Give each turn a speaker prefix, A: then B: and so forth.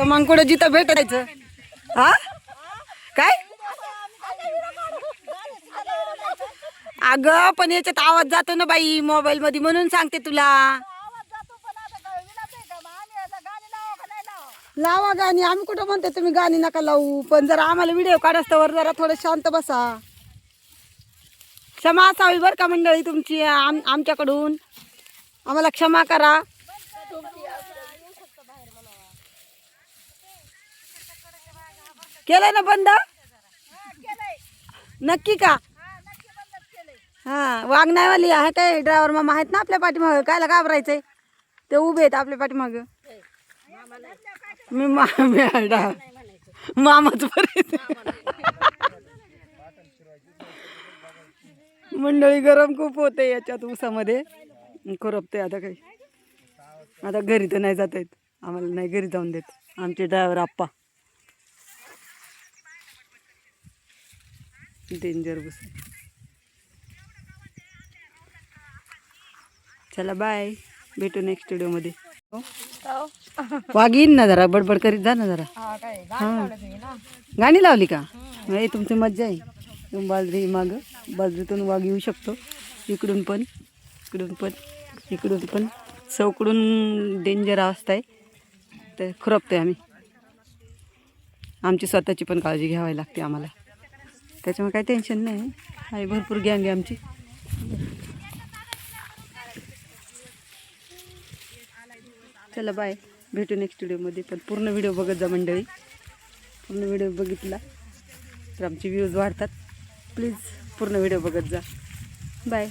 A: मग कुठं जिथं भेटायचं हा काय अगं पण याच्यात आवाज जातो ना बाई मोबाईल मध्ये म्हणून सांगते तुला लावा गाणी आम्ही कुठं म्हणते तुम्ही गाणी नका लावू पण जरा आम्हाला व्हिडिओ काढास्तवर जरा थोडं शांत बसा क्षमा असावी बरं का मंडळी तुमची आमच्याकडून आम्हाला क्षमा करा केलंय ना बंद नक्की का हा वागण्यावाली आहे काय ड्रायव्हर मामा आहेत ना आपल्या पाठीमागं कायला घाबरायचंय ते उभे आहेत आपल्या पाठीमागं मी मामाच मंडळी गरम खूप होते याच्यात उसामध्ये करपते आता काही आता घरी तर नाही जात आहेत आम्हाला नाही घरी जाऊन देत आमचे ड्रायव्हर आप्पा डेंजर बस चला बाय भेटू नेक्स्ट व्हिडिओमध्ये वाघ येईन ना जरा बडबड करीत जा ना जरा हा गाणी लावली का नाही तुमची मज्जा आहे बाजरी माग बाजरीतून वाघ येऊ शकतो इकडून पण इकडून पण चौकडून डेंजर अवस्था आहे तर खुरपते आम्ही आमची स्वतःची पण काळजी घ्यावी लागते आम्हाला त्याच्यामुळे काही टेन्शन नाही आहे भरपूर गँग आहे आमची चला बाय भेटू नेक्स्ट व्हिडिओमध्ये पण पूर्ण व्हिडिओ बघत जा मंडळी पूर्ण व्हिडिओ बघितला तर आमचे व्ह्यूज वाढतात प्लीज पूर्ण व्हिडिओ बघत जा बाय